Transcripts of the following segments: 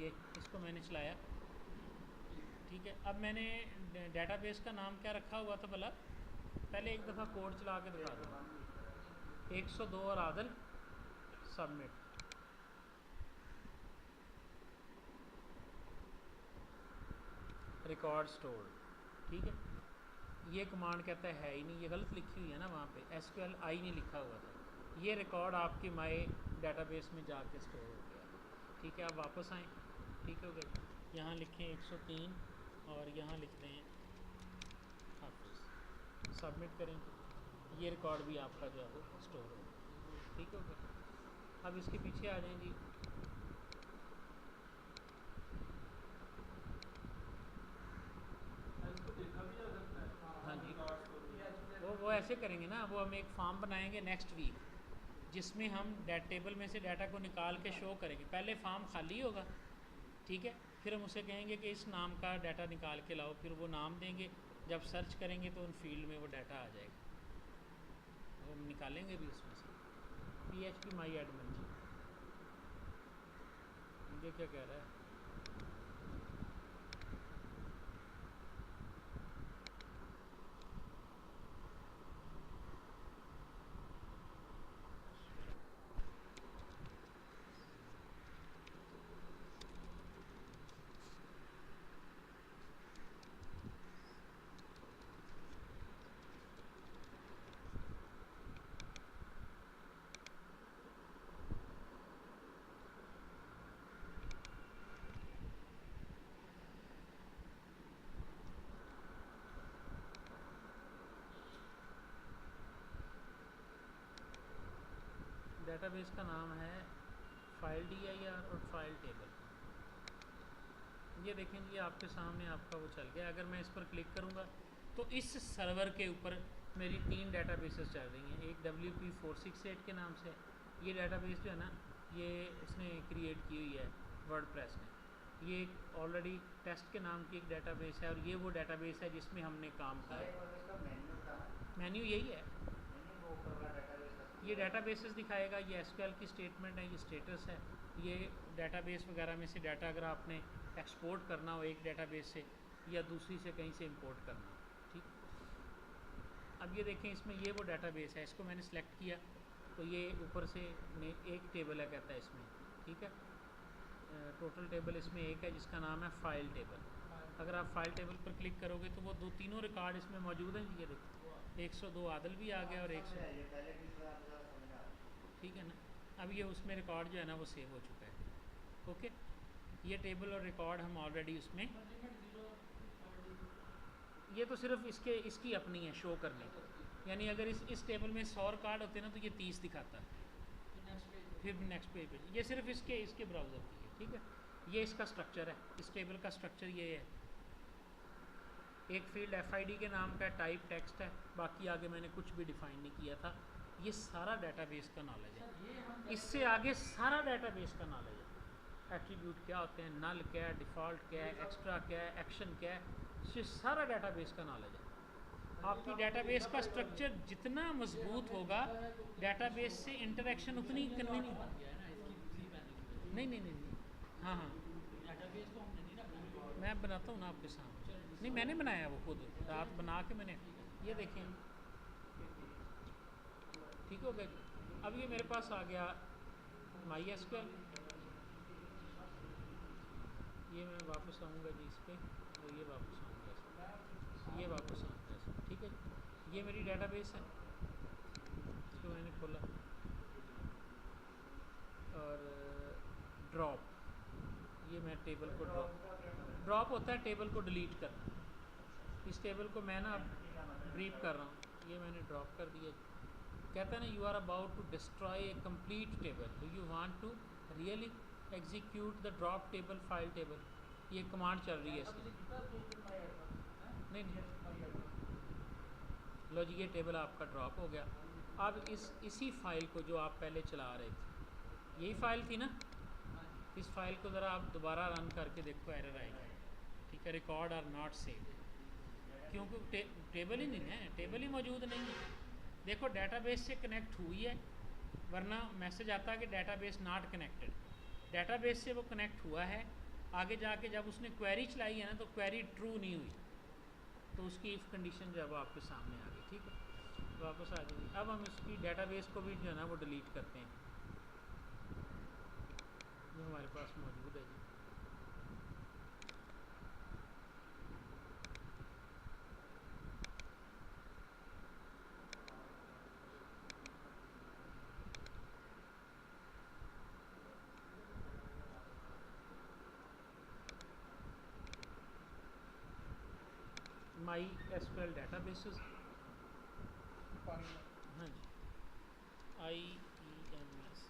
ये इसको मैंने चलाया, ठीक है। अब मैंने डेटाबेस का नाम क्या रखा हुआ था भला, पहले एक दफ़ा कोड चला के दिखा दूँ। 102 और आदल सबमिट। रिकॉर्ड स्टोर, ठीक है। ये कमांड कहता है ही नहीं, ये गलत लिखी हुई है ना, वहाँ पे SQL आई नहीं लिखा हुआ था। ये रिकॉर्ड आपके माई डेटाबेस में जाके स्टोर हो गया, ठीक है। आप वापस आएँ, ठीक हो गया। यहाँ लिखें 103 और यहाँ लिखते हैं हाफिज़, सबमिट करें, ये रिकॉर्ड भी आपका जो है वो स्टोर हो गया, ठीक हो गया। अब इसके पीछे आ जाएँ जी। हाँ जी, वो ऐसे करेंगे ना, वो हम एक फॉर्म बनाएंगे नेक्स्ट वीक, जिसमें हम टेबल में से डाटा को निकाल के शो करेंगे। पहले फॉर्म खाली होगा, ठीक है, फिर हम उसे कहेंगे कि इस नाम का डाटा निकाल के लाओ, फिर वो नाम देंगे, जब सर्च करेंगे तो उन फील्ड में वो डाटा आ जाएगा, वो हम निकालेंगे भी उसमें से। PHP माई एडमिन, ये क्या कह रहा है। डेटाबेस का नाम है फाइल DIR और फाइल टेबल। ये देखें जी, आपके सामने आपका वो चल गया। अगर मैं इस पर क्लिक करूँगा तो इस सर्वर के ऊपर मेरी 3 डेटाबेसेस चल रही हैं। एक WP468 के नाम से, ये डेटाबेस जो है ना, ये इसने क्रिएट की हुई है वर्डप्रेस ने। ये ऑलरेडी टेस्ट के नाम की एक डेटाबेस है, और ये वो डेटाबेस है जिसमें हमने काम किया। मेन्यू यही है, ये डेटाबेसेस दिखाएगा, ये SQL की स्टेटमेंट है, ये स्टेटस है। ये डेटाबेस वगैरह में से डाटा अगर आपने एक्सपोर्ट करना हो एक डेटाबेस से या दूसरी से कहीं से इंपोर्ट करना हो, ठीक। अब ये देखें, इसमें ये वो डेटाबेस है, इसको मैंने सेलेक्ट किया तो ये ऊपर से एक टेबल है कहता है इसमें, ठीक है। टोटल टेबल इसमें एक है जिसका नाम है फाइल टेबल। अगर आप फाइल टेबल पर क्लिक करोगे तो वो तीनों रिकॉर्ड इसमें मौजूद हैं। ये देखो 102 आदल भी आ गया और 100, ठीक है ना। अब ये उसमें रिकॉर्ड जो है ना वो सेव हो चुका है, ओके। ये टेबल और रिकॉर्ड हम ऑलरेडी उसमें, ये तो सिर्फ इसकी अपनी है शो करने की। यानी अगर इस टेबल में 100 रिकॉर्ड होते हैं ना तो ये 30 दिखाता है, फिर नेक्स्ट पेज पे। ये सिर्फ इसके ब्राउज़र की है, ठीक है। ये इसका स्ट्रक्चर है, इस टेबल का स्ट्रक्चर ये है। एक फील्ड FID के नाम का टाइप टेक्स्ट है, बाकी आगे मैंने कुछ भी डिफ़ाइन नहीं किया था। ये सारा डेटाबेस का नॉलेज है, इससे आगे सारा डेटाबेस का नॉलेज है। एट्रीब्यूट क्या होते हैं, नल क्या है, डिफ़ॉल्ट क्या है, एक्स्ट्रा क्या है, एक्शन क्या है, ये सारा डेटाबेस का नॉलेज है। आपकी डेटाबेस का स्ट्रक्चर जितना मजबूत होगा, डेटाबेस से इंटरेक्शन उतनी कन्वीनियंट। नहीं नहीं नहीं नहीं, हाँ हाँ, मैं बनाता हूँ ना आपके सामने। नहीं, मैंने बनाया वो खुद, रात बना के मैंने, ये देखें, ठीक हो गया। अब ये मेरे पास आ गया MySQL। ये मैं वापस आऊँगा जी इस पर, और ये वापस आऊँगा इस पर, ये वापस आऊँगा इस पर, ठीक है। ये मेरी डेटाबेस है, इसको मैंने खोला और ड्रॉप, ये मैं टेबल को ड्रॉप होता है टेबल को डिलीट करना। इस टेबल को मैं ना ब्रीफ कर रहा हूँ, ये मैंने ड्रॉप कर दिया। कहता है ना, you are about to destroy a complete table, do you want to really execute the drop table file table. ये कमांड चल रही है इसकी। नहीं लो जी, ये टेबल आपका ड्रॉप हो गया। अब इसी फाइल को जो आप पहले चला रहे थे, यही फाइल थी ना, इस फाइल को ज़रा आप दोबारा रन करके देखो, एरर आएगी, ठीक है। रिकॉर्ड आर नॉट सेव, क्योंकि टेबल ही नहीं है, टेबल ही मौजूद नहीं है। देखो डेटाबेस से कनेक्ट हुई है, वरना मैसेज आता है कि डेटाबेस नॉट कनेक्टेड। डेटाबेस से वो कनेक्ट हुआ है, आगे जाके जब उसने क्वेरी चलाई है ना तो क्वेरी ट्रू नहीं हुई, तो उसकी इफ़ कंडीशन जब आपके सामने आ गई, ठीक है, तो वापस आ जाएगी। अब हम इसकी डेटाबेस को भी जो है ना वो डिलीट करते हैं जो हमारे पास मौजूद है जी। माई एसक्यूएल डेटाबेसेस, हाँ जी, IEMS,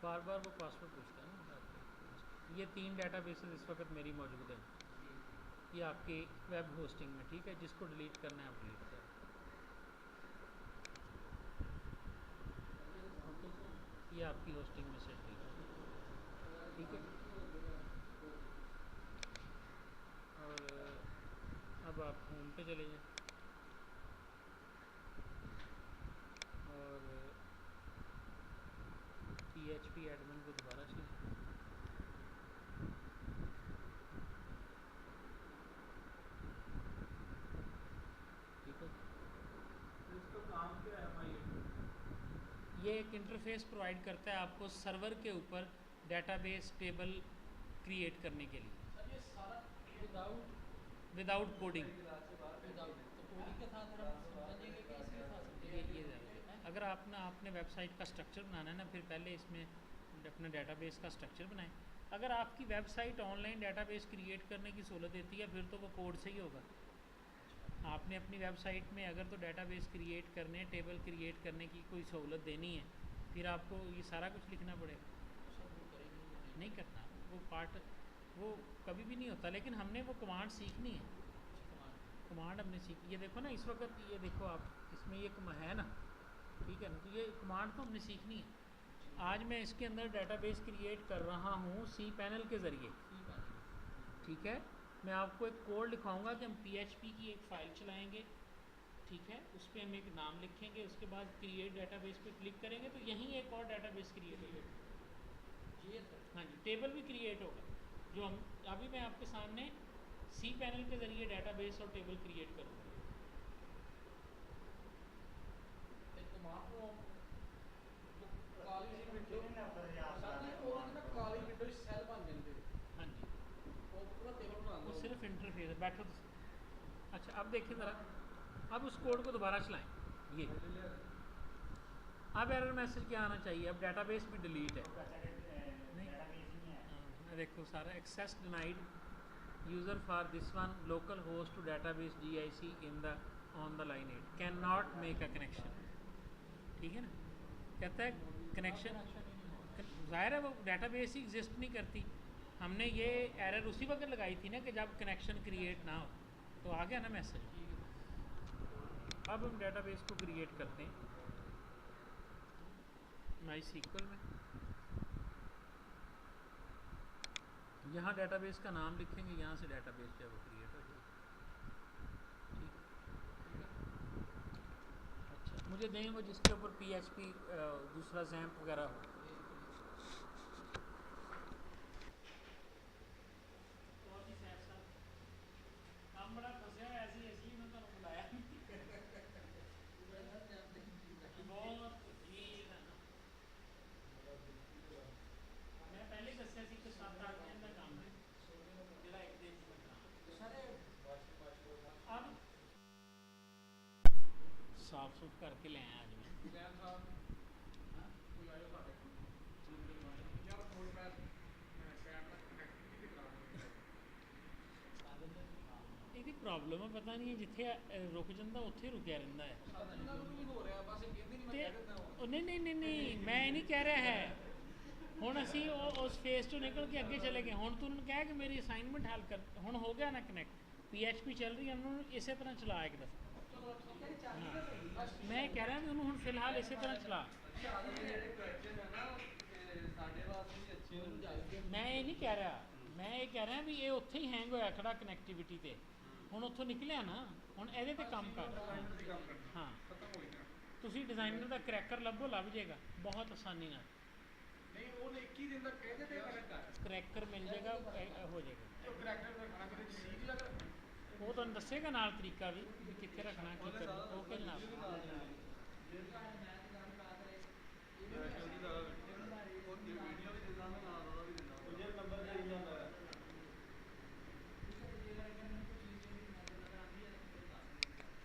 बार बार वो पासवर्ड पूछता है ना। ये 3 डेटाबेसेस इस वक्त मेरी मौजूद है, ये आपके वेब होस्टिंग में, ठीक है, जिसको डिलीट करना है आप डिलीट करें। ये आपकी होस्टिंग में सेट है, ठीक है। और अब आप होम पे चले जाएं और PHP एडमिन को दोबारा चलाएं, ठीक है। इसका काम क्या है भाई? ये एक इंटरफेस प्रोवाइड करता है आपको सर्वर के ऊपर डेटाबेस टेबल क्रिएट करने के लिए सर ये सारा विदाउट कोडिंग। विदाउट तो कोडिंग के साथ हम समझेंगे कि इसके साथ समझेंगे। अगर आपने वेबसाइट का स्ट्रक्चर बनाना है ना, फिर पहले इसमें अपने डेटाबेस का स्ट्रक्चर बनाएं। अगर आपकी वेबसाइट ऑनलाइन डेटाबेस क्रिएट करने की सहूलत देती है फिर तो वो कोड से ही होगा। आपने अपनी वेबसाइट में अगर तो डेटाबेस क्रिएट करने, टेबल क्रिएट करने की कोई सहूलत देनी है, फिर आपको ये सारा कुछ लिखना पड़ेगा। नहीं करना वो पार्ट, वो कभी भी नहीं होता, लेकिन हमने वो कमांड सीखनी है। कमांड हमने सीख, ये देखो ना इस वक्त, ये देखो आप इसमें ये है ना, ठीक है ना, तो ये कमांड तो हमने सीखनी है। आज मैं इसके अंदर डेटाबेस क्रिएट कर रहा हूँ cPanel के ज़रिए, ठीक है। मैं आपको एक कोड लिखाऊंगा कि हम PHP की एक फ़ाइल चलाएंगे, ठीक है, उस पर हम एक नाम लिखेंगे, उसके बाद क्रिएट डेटाबेस पे क्लिक करेंगे तो यहीं एक और डेटाबेस क्रिएट होगा। हाँ जी, टेबल भी क्रिएट होगा जो हम अभी मैं आपके सामने cPanel के ज़रिए डेटाबेस और टेबल क्रिएट करूँगा। हाँ जी, वो सिर्फ इंटरफेस है, बैठो तो। अच्छा अब देखिए ज़रा, अब उस कोड को दोबारा चलाएं, ये अब एरर मैसेज क्या आना चाहिए? अब डेटाबेस भी डिलीट है, नहीं देखो सारा access denied user for this one local host to database GIC in the on the line 8 can not make a connection, ठीक है ना। कहता है कनेक्शन, ज़ाहिर है वो डेटाबेस ही एग्जिस्ट नहीं करती। हमने ये एरर उसी वक्त लगाई थी ना कि जब कनेक्शन क्रिएट ना हो, तो आ गया ना मैसेज। अब हम डेटाबेस को क्रिएट करते हैं MySQL में। यहाँ डेटाबेस का नाम लिखेंगे, यहाँ से डेटाबेस जो है वो क्रिएट हो जाएगी, ठीक। अच्छा मुझे दें वो जिसके ऊपर PHP दूसरा XAMPP वगैरह हो। बड़ा फंसा है ऐसे इसलिए मैं तो बुलाया बहुत मैं पहले दसिया सी कि 7-8 दिन का काम है जो एक दिन में अब साफ सुफ करके ले आया आज मैं। ਇਹਦੀ ਪ੍ਰੋਬਲਮ ਹੈ, ਪਤਾ ਨਹੀਂ ਜਿੱਥੇ ਰੁਕ ਜਾਂਦਾ ਉੱਥੇ ਰੁਕਿਆ ਰਹਿੰਦਾ ਹੈ। ਨਹੀਂ ਮੈਂ ਇਹ ਨਹੀਂ ਕਹਿ ਰਿਹਾ ਹੈ। ਹੁਣ ਅਸੀਂ ਉਸ ਫੇਸ ਤੋਂ ਨਿਕਲ ਕੇ ਅੱਗੇ ਚਲੇ ਗਏ। ਹੁਣ ਤੂੰ ਉਹਨੂੰ ਕਹਿ ਕਿ ਮੇਰੀ ਅਸਾਈਨਮੈਂਟ ਹੱਲ ਕਰ, ਹੁਣ ਹੋ ਗਿਆ ਨਾ ਕਨੈਕਟ, PHP ਚੱਲ ਰਹੀ ਹੈ, ਉਹਨੂੰ ਇਸੇ ਤਰ੍ਹਾਂ ਚਲਾ ਇੱਕ ਦਫਾ। ਮੈਂ ਕਹਿ ਰਿਹਾ ਵੀ ਉਹਨੂੰ ਹੁਣ ਫਿਲਹਾਲ ਇਸੇ ਤਰ੍ਹਾਂ ਚਲਾ। ਮੈਂ ਇਹ ਨਹੀਂ ਕਹਿ ਰਿਹਾ, मैं ये कह रहा भी ये उत्थे ही हैंग होया खड़ा कनैक्टिविटी ते, हुण उत्थों निकलिया ना, हुण इहदे ते काम कर। हाँ ਤੁਸੀਂ ਡਿਜ਼ਾਈਨਰ ਦਾ ਕਰੈਕਰ ਲੱਭੋ, ਲੱਭ ਜਾਏਗਾ ਬਹੁਤ ਆਸਾਨੀ ਨਾਲ। ਨਹੀਂ ਉਹਨੇ 21 ਦਿਨ ਦਾ ਕਹਿੰਦੇ ਤੇ ਕਰੈਕਰ ਮਿਲ ਜਾਏਗਾ, ਹੋ ਜਾਏਗਾ। ਕਰੈਕਟਰ ਰੱਖਣਾ ਕਿਤੇ ਸੀਲ ਲੱਗ ਰੱਖਣਾ ਉਹ ਤੁਹਾਨੂੰ ਦੱਸੇਗਾ ਨਾਲ ਤਰੀਕਾ ਵੀ ਕਿੱਥੇ ਰੱਖਣਾ, ਕੀ ਕਰਨਾ, ਉਹ ਕਿ ਜਨਾਬ।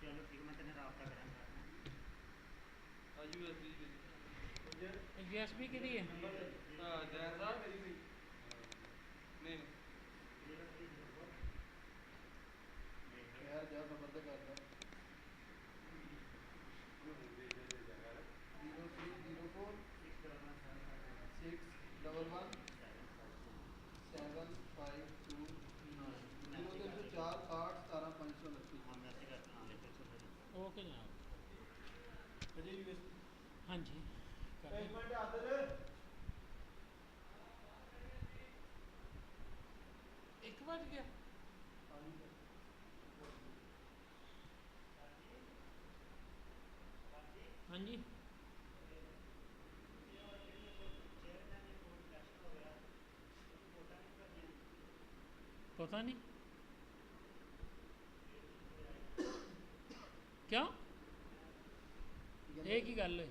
ਚਲੋ ਠੀਕ, ਮੈਂ ਤੈਨੂੰ ਰਾਬਤਾ ਕਰਾਂਗਾ। USB ਕਿਹਦੀ ਹੈ? ਯਾਰ ਜਾ ਨੰਬਰ ਤੇ ਕਰਦਾ 0304 611 7529 0304 60 17 529। ਹਾਂ ਮੈਂ ਤੇ ਕਰਦਾ ਨਾਲੇ ਫਿਰ ਸਰ ਉਹ ਕਿ ਜਨਾਬ। ਅਜੇ ਯੂਐਸ ਹਾਂਜੀ ਕਰ ਦਿਓ। ਮਿੰਟ ਆਦਰ 1 ਵੱਜ ਗਿਆ। ਹਾਂਜੀ ਪਤਾ ਨਹੀਂ ਕਿਉਂ, ਇਹ ਕੀ ਗੱਲ ਹੈ?